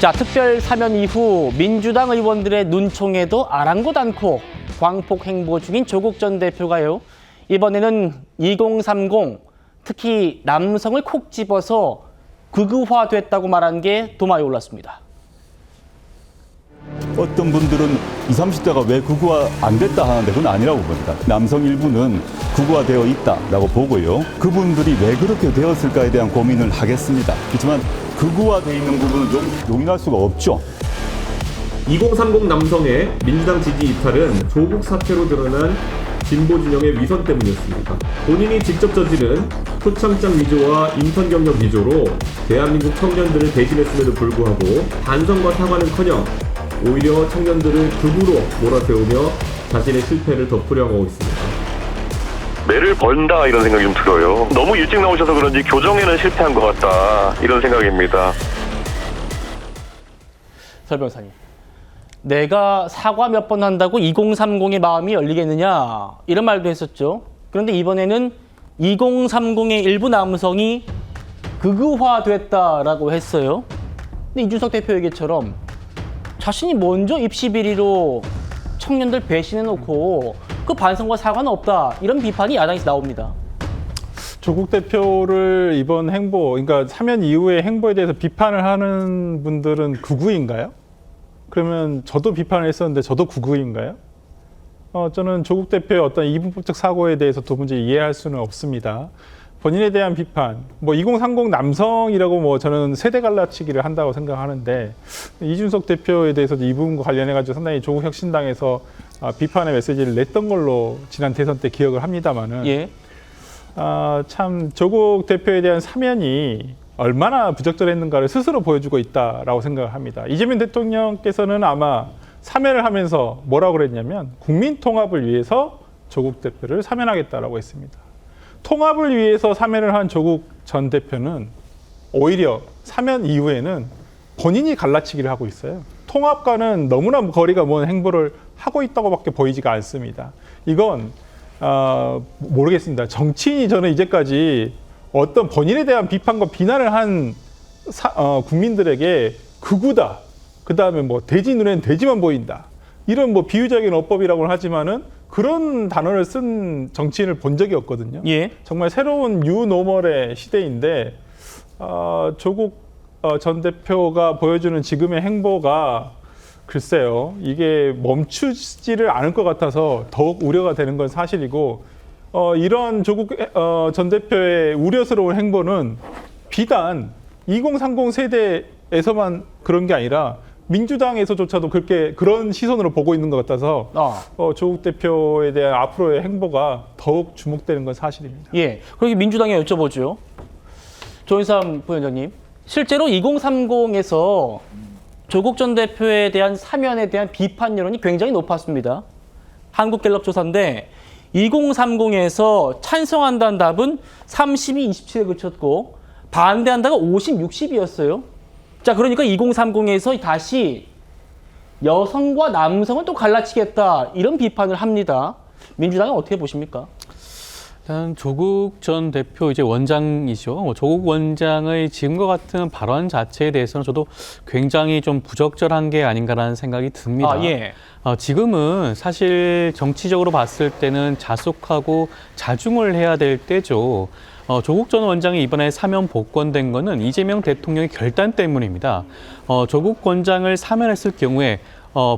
자, 특별 사면 이후 민주당 의원들의 눈총에도 아랑곳 않고 광폭 행보 중인 조국 전 대표가요. 이번에는 2030, 특히 남성을 콕 집어서 극우화됐다고 말한 게 도마에 올랐습니다. 어떤 분들은 20, 30대가 왜 극우화 안 됐다 하는데 그건 아니라고 봅니다. 남성 일부는 극우화되어 있다라고 보고요. 그분들이 왜 그렇게 되었을까에 대한 고민을 하겠습니다. 그렇지만 극우화되어 있는 부분은 좀 용인할 수가 없죠. 2030 남성의 민주당 지지 이탈은 조국 사태로 드러난 진보 진영의 위선 때문이었습니다. 본인이 직접 저지른 표창장 위조와 인턴 경력 위조로 대한민국 청년들을 배신했음에도 불구하고 반성과 사과는커녕 오히려 청년들을 극우로 몰아세우며 자신의 실패를 덮으려고 있습니다. 매를 번다 이런 생각이 좀 들어요. 너무 일찍 나오셔서 그런지 교정에는 실패한 것 같다 이런 생각입니다. 설 변호사님, 내가 사과 몇 번 한다고 2030의 마음이 열리겠느냐 이런 말도 했었죠. 그런데 이번에는 2030의 일부 남성이 극우화됐다라고 했어요. 근데 이준석 대표 얘기처럼 자신이 먼저 입시 비리로 청년들 배신해놓고 그 반성과 사과는 없다 이런 비판이 야당에서 나옵니다. 조국 대표를 이번 행보, 그러니까 사면 이후의 행보에 대해서 비판을 하는 분들은 극우인가요? 그러면 저도 비판을 했었는데 저도 극우인가요? 저는 조국 대표의 어떤 이분법적 사고에 대해서 도무지 이해할 수는 없습니다. 본인에 대한 비판, 2030 남성이라고 저는 세대 갈라치기를 한다고 생각하는데 이준석 대표에 대해서도 이 부분과 관련해가지고 상당히 조국 혁신당에서 비판의 메시지를 냈던 걸로 지난 대선 때 기억을 합니다만은 예. 참 조국 대표에 대한 사면이 얼마나 부적절했는가를 스스로 보여주고 있다라고 생각을 합니다. 이재명 대통령께서는 아마 사면을 하면서 뭐라고 그랬냐면 국민 통합을 위해서 조국 대표를 사면하겠다라고 했습니다. 통합을 위해서 사면을 한 조국 전 대표는 오히려 사면 이후에는 본인이 갈라치기를 하고 있어요. 통합과는 너무나 거리가 먼 행보를 하고 있다고밖에 보이지가 않습니다. 이건 모르겠습니다. 정치인이 저는 이제까지 어떤 본인에 대한 비판과 비난을 한 국민들에게 극우다. 그다음에 돼지 눈에는 돼지만 보인다. 이런 비유적인 어법이라고는 하지만은 그런 단어를 쓴 정치인을 본 적이 없거든요. 예. 정말 새로운 뉴노멀의 시대인데 조국 전 대표가 보여주는 지금의 행보가 글쎄요. 이게 멈추지를 않을 것 같아서 더욱 우려가 되는 건 사실이고 이런 조국 전 대표의 우려스러운 행보는 비단 2030 세대에서만 그런 게 아니라 민주당에서조차도 그런 시선으로 보고 있는 것 같아서 조국 대표에 대한 앞으로의 행보가 더욱 주목되는 건 사실입니다. 예. 그렇게 민주당에 여쭤보죠. 조인삼 부위원장님, 실제로 2030에서 조국 전 대표에 대한 사면에 대한 비판 여론이 굉장히 높았습니다. 한국갤럽 조사인데 2030에서 찬성한다는 답은 32, 27에 그쳤고 반대한다가 50, 60이었어요. 자, 그러니까 2030에서 다시 여성과 남성을 또 갈라치겠다 이런 비판을 합니다. 민주당은 어떻게 보십니까? 일단 조국 전 대표 이제 원장이죠. 조국 원장의 지금과 같은 발언 자체에 대해서는 저도 굉장히 좀 부적절한 게 아닌가라는 생각이 듭니다. 예. 지금은 사실 정치적으로 봤을 때는 자숙하고 자중을 해야 될 때죠. 조국 전 원장이 이번에 사면 복권된 거는 이재명 대통령의 결단 때문입니다. 조국 원장을 사면했을 경우에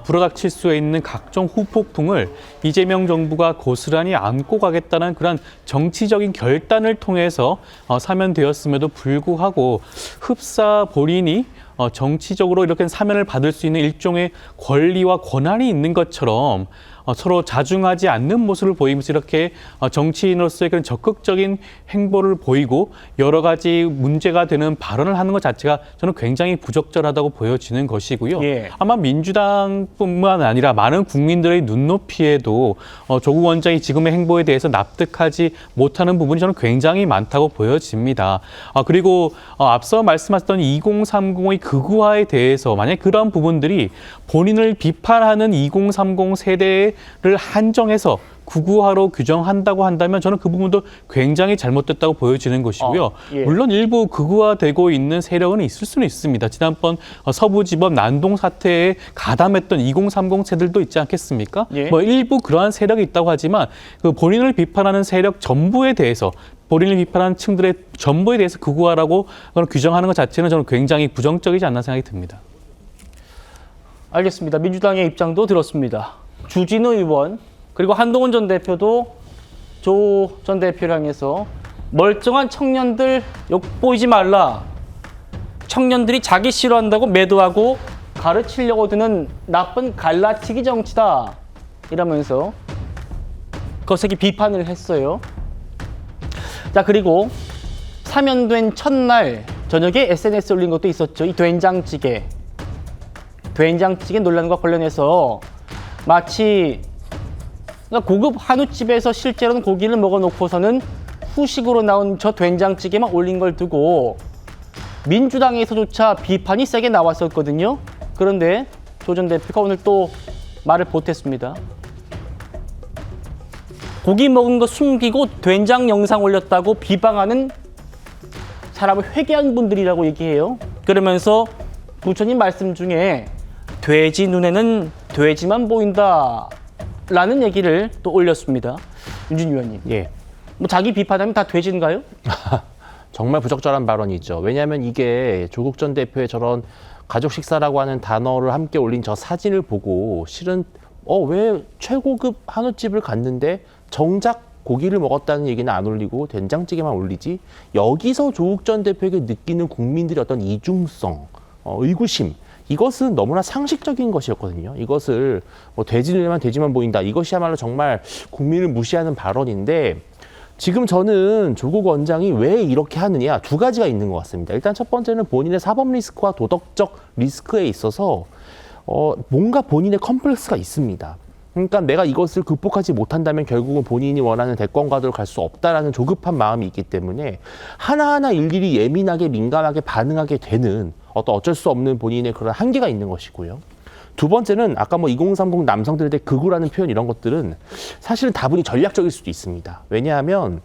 불어닥칠 수 있는 각종 후폭풍을 이재명 정부가 고스란히 안고 가겠다는 그런 정치적인 결단을 통해서 사면되었음에도 불구하고 흡사 본인이 정치적으로 이렇게 사면을 받을 수 있는 일종의 권리와 권한이 있는 것처럼 서로 자중하지 않는 모습을 보이면서 이렇게 정치인으로서의 그런 적극적인 행보를 보이고 여러 가지 문제가 되는 발언을 하는 것 자체가 저는 굉장히 부적절하다고 보여지는 것이고요. 예. 아마 민주당뿐만 아니라 많은 국민들의 눈높이에도 조국 원장이 지금의 행보에 대해서 납득하지 못하는 부분이 저는 굉장히 많다고 보여집니다. 그리고 앞서 말씀하셨던 2030의 극우화에 대해서 만약 그런 부분들이 본인을 비판하는 2030 세대를 한정해서 극우화로 규정한다고 한다면 저는 그 부분도 굉장히 잘못됐다고 보여지는 것이고요. 예. 물론 일부 극우화되고 있는 세력은 있을 수는 있습니다. 지난번 서부지법 난동 사태에 가담했던 2030 세들도 있지 않겠습니까? 예. 뭐 일부 그러한 세력이 있다고 하지만 그 본인을 비판하는 세력 전부에 대해서 본인을 비판하는 층들의 전부에 대해서 극우화라고 규정하는 것 자체는 저는 굉장히 부정적이지 않나 생각이 듭니다. 알겠습니다. 민주당의 입장도 들었습니다. 주진우 의원 그리고 한동훈 전 대표도 조 전 대표를 향해서 멀쩡한 청년들 욕보이지 말라. 청년들이 자기 싫어한다고 매도하고 가르치려고 드는 나쁜 갈라치기 정치다. 이러면서 거세게 비판을 했어요. 자, 그리고 사면된 첫날 저녁에 SNS에 올린 것도 있었죠. 이 된장찌개 논란과 관련해서 마치 고급 한우집에서 실제로는 고기를 먹어놓고서는 후식으로 나온 저 된장찌개만 올린 걸 두고 민주당에서조차 비판이 세게 나왔었거든요. 그런데 조 전 대표가 오늘 또 말을 보탰습니다. 고기 먹은 거 숨기고 된장 영상 올렸다고 비방하는 사람을 회개한 분들이라고 얘기해요. 그러면서 부처님 말씀 중에 돼지 눈에는 돼지만 보인다 라는 얘기를 또 올렸습니다. 윤준희 의원님. 예. 뭐 자기 비판하면 다 돼지인가요? 정말 부적절한 발언이죠. 왜냐하면 이게 조국 전 대표의 저런 가족 식사라고 하는 단어를 함께 올린 저 사진을 보고 실은 왜 최고급 한우집을 갔는데 정작 고기를 먹었다는 얘기는 안 올리고 된장찌개만 올리지? 여기서 조국 전 대표에게 느끼는 국민들의 어떤 이중성, 의구심, 이것은 너무나 상식적인 것이었거든요. 이것을 돼지들만 돼지만 보인다. 이것이야말로 정말 국민을 무시하는 발언인데 지금 저는 조국 원장이 왜 이렇게 하느냐 두 가지가 있는 것 같습니다. 일단 첫 번째는 본인의 사법 리스크와 도덕적 리스크에 있어서 뭔가 본인의 컴플렉스가 있습니다. 그러니까 내가 이것을 극복하지 못한다면 결국은 본인이 원하는 대권과도로 갈 수 없다라는 조급한 마음이 있기 때문에 하나하나 일일이 예민하게 민감하게 반응하게 되는 어쩔 수 없는 본인의 그런 한계가 있는 것이고요. 두 번째는 아까 2030 남성들에 대해 극우라는 표현 이런 것들은 사실은 다분히 전략적일 수도 있습니다. 왜냐하면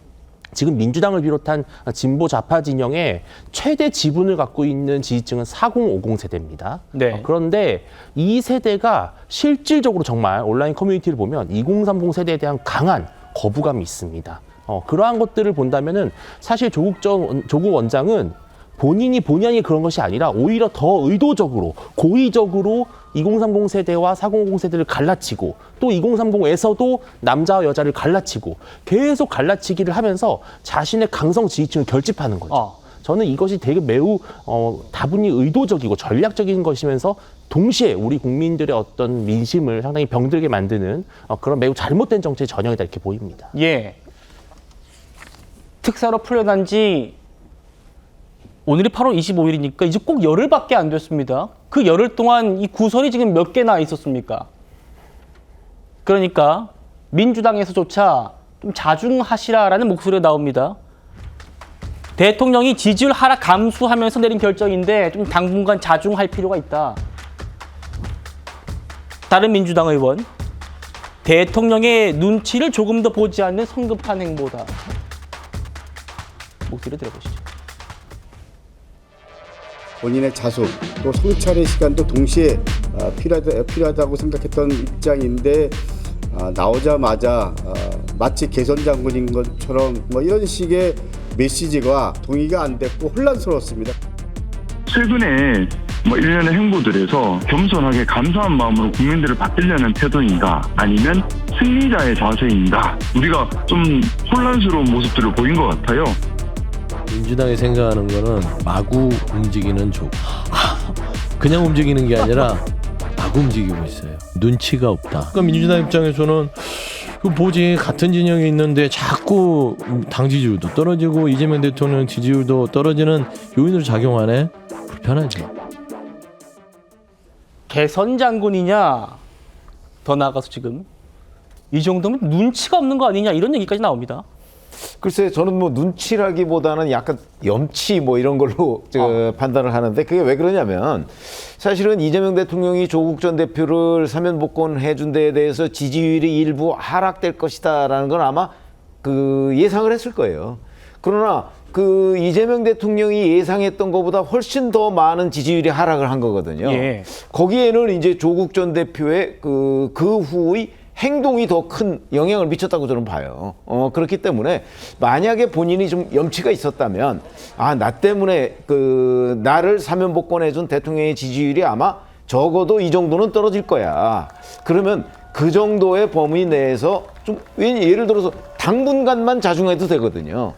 지금 민주당을 비롯한 진보 좌파 진영의 최대 지분을 갖고 있는 지지층은 4050 세대입니다. 네. 그런데 이 세대가 실질적으로 정말 온라인 커뮤니티를 보면 2030 세대에 대한 강한 거부감이 있습니다. 그러한 것들을 본다면은 사실 조국 원장은 본인이 그런 것이 아니라 오히려 더 의도적으로 고의적으로 2030 세대와 4050 세대를 갈라치고 또 2030에서도 남자와 여자를 갈라치고 계속 갈라치기를 하면서 자신의 강성 지지층을 결집하는 거죠. 저는 이것이 되게 매우 다분히 의도적이고 전략적인 것이면서 동시에 우리 국민들의 어떤 민심을 상당히 병들게 만드는 그런 매우 잘못된 정치의 전형이다 이렇게 보입니다. 예. 특사로 풀려난 지 오늘이 8월 25일이니까 이제 꼭 열흘밖에 안 됐습니다. 그 열흘 동안 이 구설이 지금 몇 개나 있었습니까? 그러니까 민주당에서조차 좀 자중하시라라는 목소리가 나옵니다. 대통령이 지지율 하락 감수하면서 내린 결정인데 좀 당분간 자중할 필요가 있다. 다른 민주당 의원, 대통령의 눈치를 조금 더 보지 않는 성급한 행보다. 목소리 들어보시죠. 본인의 자숙 또 성찰의 시간도 동시에 필요하다고 생각했던 입장인데 나오자마자 마치 개선 장군인 것처럼 이런 식의 메시지가 동의가 안 됐고 혼란스러웠습니다. 최근에 일련의 행보들에서 겸손하게 감사한 마음으로 국민들을 받들려는 태도인가 아니면 승리자의 자세인가 우리가 좀 혼란스러운 모습들을 보인 것 같아요. 민주당이 생각하는 거는 마구 움직이는 조. 그냥 움직이는 게 아니라 마구 움직이고 있어요. 눈치가 없다. 그러니까 민주당 입장에서는 뭐지 같은 진영에 있는데 자꾸 당 지지율도 떨어지고 이재명 대통령 지지율도 떨어지는 요인으로 작용하네. 불편하죠. 개선 장군이냐 더 나아가서 지금 이 정도면 눈치가 없는 거 아니냐 이런 얘기까지 나옵니다. 글쎄 저는 뭐 눈치라기보다는 약간 염치 뭐 이런 걸로 판단을 하는데 그게 왜 그러냐면 사실은 이재명 대통령이 조국 전 대표를 사면 복권해 준 데에 대해서 지지율이 일부 하락될 것이다라는 건 아마 그 예상을 했을 거예요. 그러나 그 이재명 대통령이 예상했던 것보다 훨씬 더 많은 지지율이 하락을 한 거거든요. 예. 거기에는 이제 조국 전 대표의 그 후의 행동이 더 큰 영향을 미쳤다고 저는 봐요. 그렇기 때문에 만약에 본인이 좀 염치가 있었다면 나 때문에 그 나를 사면 복권해준 대통령의 지지율이 아마 적어도 이 정도는 떨어질 거야. 그러면 그 정도의 범위 내에서 좀 예를 들어서 당분간만 자중해도 되거든요.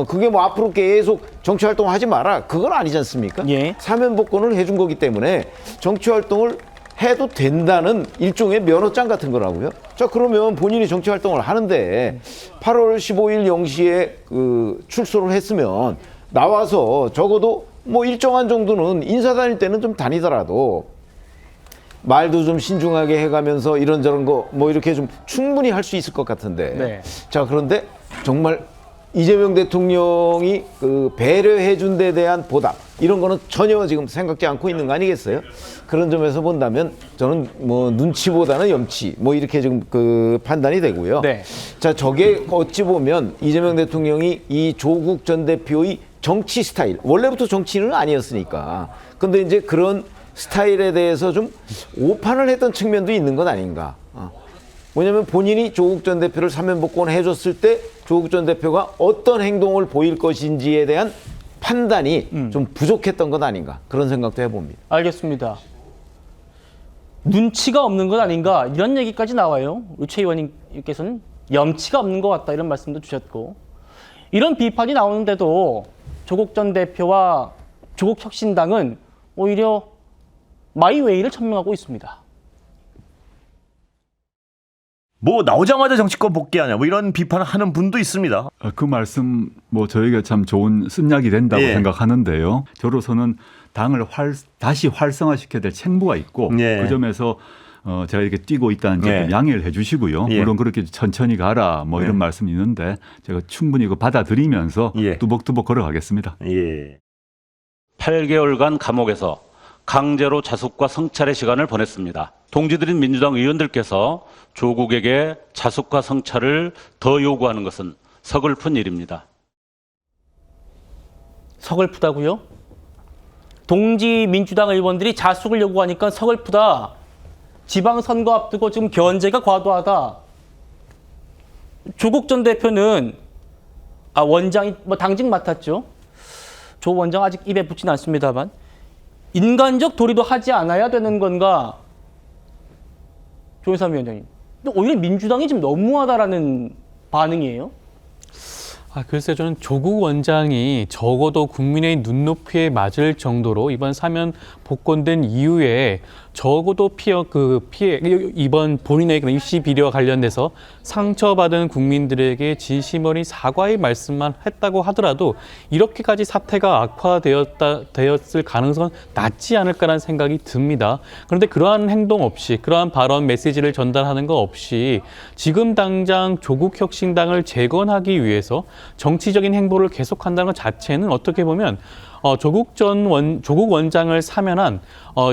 그게 뭐 앞으로 계속 정치 활동을 하지 마라. 그건 아니지 않습니까? 예. 사면 복권을 해준 거기 때문에 정치 활동을 해도 된다는 일종의 면허장 같은 거라고요. 자, 그러면 본인이 정치 활동을 하는데 8월 15일 0시에 그 출소를 했으면 나와서 적어도 뭐 일정한 정도는 인사 다닐 때는 좀 다니더라도 말도 좀 신중하게 해가면서 이런저런 거 뭐 이렇게 좀 충분히 할 수 있을 것 같은데. 네. 자, 그런데 정말 이재명 대통령이 그 배려해 준 데 대한 보답 이런 거는 전혀 지금 생각지 않고 있는 거 아니겠어요? 그런 점에서 본다면 저는 뭐 눈치보다는 염치 뭐 이렇게 지금 그 판단이 되고요. 네. 자, 저게 어찌 보면 이재명 대통령이 이 조국 전 대표의 정치 스타일 원래부터 정치인은 아니었으니까 근데 이제 그런 스타일에 대해서 좀 오판을 했던 측면도 있는 건 아닌가. 뭐냐면 본인이 조국 전 대표를 사면 복권해 줬을 때 조국 전 대표가 어떤 행동을 보일 것인지에 대한 판단이 좀 부족했던 것 아닌가 그런 생각도 해봅니다. 알겠습니다. 눈치가 없는 것 아닌가 이런 얘기까지 나와요. 우리 최 의원님께서는 염치가 없는 것 같다 이런 말씀도 주셨고 이런 비판이 나오는데도 조국 전 대표와 조국 혁신당은 오히려 마이웨이를 천명하고 있습니다. 뭐 나오자마자 정치권 복귀하냐 뭐 이런 비판을 하는 분도 있습니다. 그 말씀 뭐 저에게 참 좋은 쓴약이 된다고 예. 생각하는데요. 저로서는 당을 다시 활성화시켜야 될 책무가 있고 예. 그 점에서 제가 이렇게 뛰고 있다는 점 예. 양해를 해 주시고요. 예. 물론 그렇게 천천히 가라 뭐 이런 말씀이 있는데 제가 충분히 이거 받아들이면서 뚜벅뚜벅 걸어가겠습니다. 예. 8개월간 감옥에서 강제로 자숙과 성찰의 시간을 보냈습니다. 동지들인 민주당 의원들께서 조국에게 자숙과 성찰을 더 요구하는 것은 서글픈 일입니다. 서글프다고요? 동지 민주당 의원들이 자숙을 요구하니까 서글프다. 지방선거 앞두고 지금 견제가 과도하다. 조국 전 대표는 원장이 뭐 당직 맡았죠. 조 원장 아직 입에 붙진 않습니다만 인간적 도리도 하지 않아야 되는 건가? 조인삼 위원장님. 근데 오히려 민주당이 지금 너무하다라는 반응이에요. 글쎄 저는 조국 원장이 적어도 국민의 눈높이에 맞을 정도로 이번 사면 복권된 이후에 적어도 피해 이번 본인의 입시 비리와 관련돼서 상처받은 국민들에게 진심 어린 사과의 말씀만 했다고 하더라도 이렇게까지 사태가 악화되었을 가능성은 낮지 않을까라는 생각이 듭니다. 그런데 그러한 행동 없이 그러한 발언 메시지를 전달하는 것 없이 지금 당장 조국 혁신당을 재건하기 위해서 정치적인 행보를 계속한다는 것 자체는 어떻게 보면 조국 원장을 사면한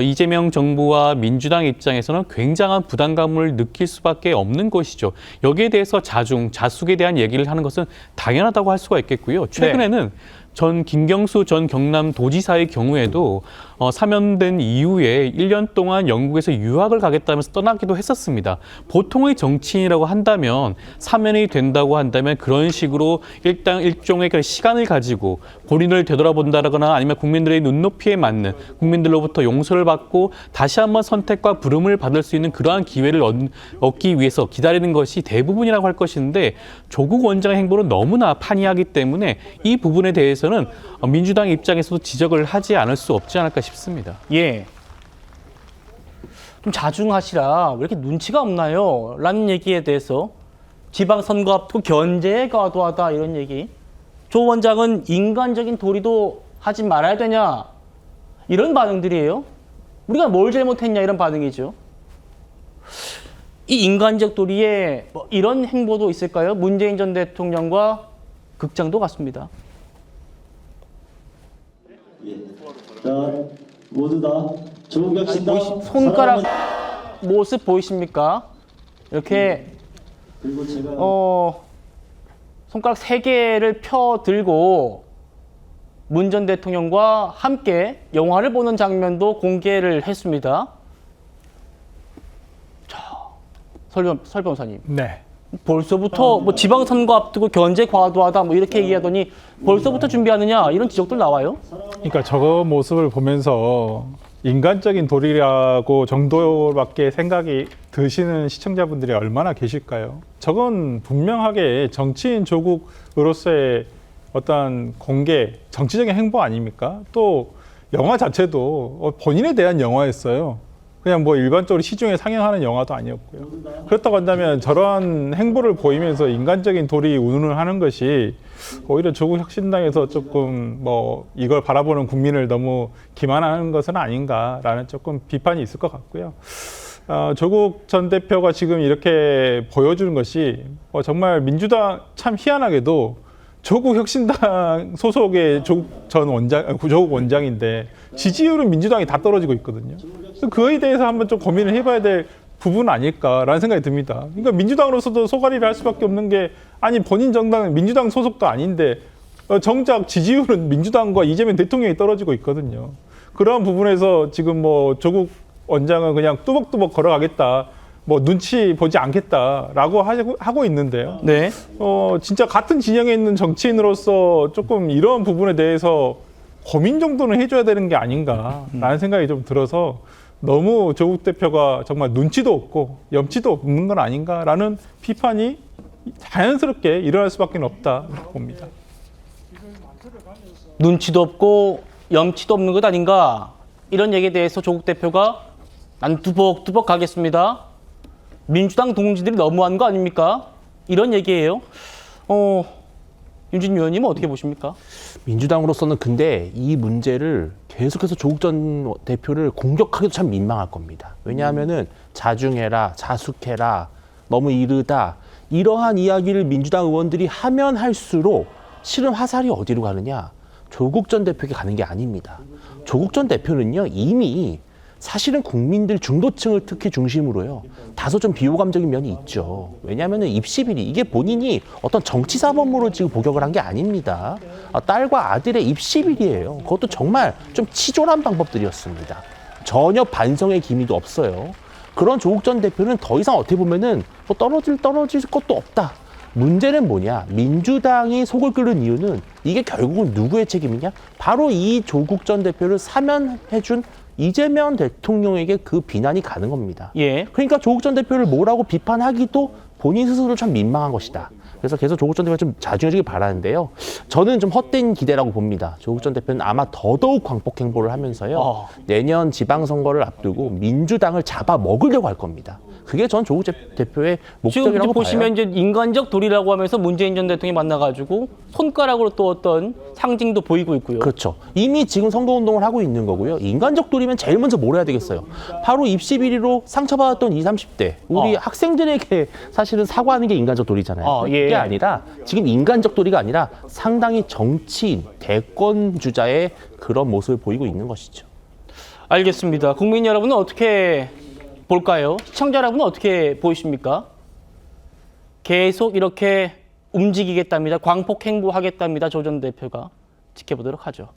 이재명 정부와 민주당 입장에서는 굉장한 부담감을 느낄 수밖에 없는 것이죠. 여기에 대해서 자숙에 대한 얘기를 하는 것은 당연하다고 할 수가 있겠고요. 최근에는 김경수 전 경남도지사의 경우에도 사면된 이후에 1년 동안 영국에서 유학을 가겠다면서 떠나기도 했었습니다. 보통의 정치인이라고 한다면 사면이 된다고 한다면 그런 식으로 일단 일종의 시간을 가지고 본인을 되돌아본다거나 아니면 국민들의 눈높이에 맞는 국민들로부터 용서를 받고 다시 한번 선택과 부름을 받을 수 있는 그러한 기회를 얻기 위해서 기다리는 것이 대부분이라고 할 것인데 조국 원장의 행보는 너무나 판이하기 때문에 이 부분에 대해서는 민주당 입장에서도 지적을 하지 않을 수 없지 않을까 싶습니다. 예. 좀 자중하시라. 왜 이렇게 눈치가 없나요? 라는 얘기에 대해서 지방선거 앞두고 견제에 과도하다 이런 얘기. 조 원장은 인간적인 도리도 하지 말아야 되냐 이런 반응들이에요. 우리가 뭘 잘못했냐 이런 반응이죠. 이 인간적 도리에 뭐 이런 행보도 있을까요? 문재인 전 대통령과 극장도 같습니다. 자, 모두 다 조국혁신당 손가락 모습 보이십니까? 이렇게 그리고 제가 손가락 3개를 펴 들고 문 전 대통령과 함께 영화를 보는 장면도 공개를 했습니다. 자, 설 변호사님. 네. 벌써부터 뭐 지방선거 앞두고 견제 과도하다 뭐 이렇게 얘기하더니 벌써부터 준비하느냐 이런 지적들 나와요. 그러니까 저 모습을 보면서 인간적인 도리라고 정도밖에 생각이 드시는 시청자분들이 얼마나 계실까요? 저건 분명하게 정치인 조국으로서의 어떤 공개, 정치적인 행보 아닙니까? 또 영화 자체도 본인에 대한 영화였어요. 그냥 뭐 일반적으로 시중에 상영하는 영화도 아니었고요. 그렇다고 한다면 저런 행보를 보이면서 인간적인 도리 운운을 하는 것이 오히려 조국혁신당에서 조금 뭐 이걸 바라보는 국민을 너무 기만하는 것은 아닌가라는 조금 비판이 있을 것 같고요. 조국 전 대표가 지금 이렇게 보여주는 것이 정말 민주당 참 희한하게도 조국혁신당 소속의 조국 원장인데 지지율은 민주당이 다 떨어지고 있거든요. 그거에 대해서 한번 좀 고민을 해봐야 될 부분 아닐까라는 생각이 듭니다. 그러니까 민주당으로서도 소가리를 할 수밖에 없는 게 아니 본인 정당은 민주당 소속도 아닌데 정작 지지율은 민주당과 이재명 대통령이 떨어지고 있거든요. 그러한 부분에서 지금 뭐 조국 원장은 그냥 뚜벅뚜벅 걸어가겠다. 뭐 눈치 보지 않겠다라고 하고 있는데요. 네. 진짜 같은 진영에 있는 정치인으로서 조금 이런 부분에 대해서 고민 정도는 해줘야 되는 게 아닌가라는 생각이 좀 들어서 너무 조국 대표가 정말 눈치도 없고 염치도 없는 건 아닌가라는 비판이 자연스럽게 일어날 수밖에 없다 이렇게 봅니다. 눈치도 없고 염치도 없는 것 아닌가 이런 얘기에 대해서 조국 대표가 난 뚜벅뚜벅 가겠습니다. 민주당 동지들이 너무한 거 아닙니까? 이런 얘기예요. 윤진 의원님은 어떻게 보십니까? 민주당으로서는 근데 이 문제를 계속해서 조국 전 대표를 공격하기도 참 민망할 겁니다. 왜냐하면은 자중해라, 자숙해라, 너무 이르다 이러한 이야기를 민주당 의원들이 하면 할수록 실은 화살이 어디로 가느냐? 조국 전 대표에게 가는 게 아닙니다. 조국 전 대표는요 이미 사실은 국민들 중도층을 특히 중심으로요 다소 좀 비호감적인 면이 있죠. 왜냐하면 입시비리 이게 본인이 어떤 정치사범으로 지금 복역을 한 게 아닙니다. 딸과 아들의 입시비리예요. 그것도 정말 좀 치졸한 방법들이었습니다. 전혀 반성의 기미도 없어요. 그런 조국 전 대표는 더 이상 어떻게 보면은 뭐 떨어질 것도 없다. 문제는 뭐냐? 민주당이 속을 끓는 이유는 이게 결국은 누구의 책임이냐? 바로 이 조국 전 대표를 사면해준 이재명 대통령에게 그 비난이 가는 겁니다. 예. 그러니까 조국 전 대표를 뭐라고 비판하기도 본인 스스로 참 민망한 것이다. 그래서 계속 조국 전 대표가 좀 자중해주길 바라는데요. 저는 좀 헛된 기대라고 봅니다. 조국 전 대표는 아마 더더욱 광폭 행보를 하면서요. 내년 지방선거를 앞두고 민주당을 잡아먹으려고 할 겁니다. 그게 전 조국 대표의 목적이라고 지금 봐요. 보시면 이제 인간적 도리라고 하면서 문재인 전 대통령이 만나가지고 손가락으로 또 어떤 상징도 보이고 있고요. 그렇죠. 이미 지금 선거운동을 하고 있는 거고요. 인간적 도리면 제일 먼저 뭘 해야 되겠어요. 바로 입시비리로 상처받았던 20, 30대 우리 학생들에게 사실은 사과하는 게 인간적 도리잖아요. 예. 그게 아니라 지금 인간적 도리가 아니라 상당히 정치인, 대권주자의 그런 모습을 보이고 있는 것이죠. 알겠습니다. 국민 여러분은 어떻게 볼까요? 시청자 여러분은 어떻게 보이십니까? 계속 이렇게 움직이겠답니다. 광폭 행보하겠답니다. 조 전 대표가. 지켜보도록 하죠.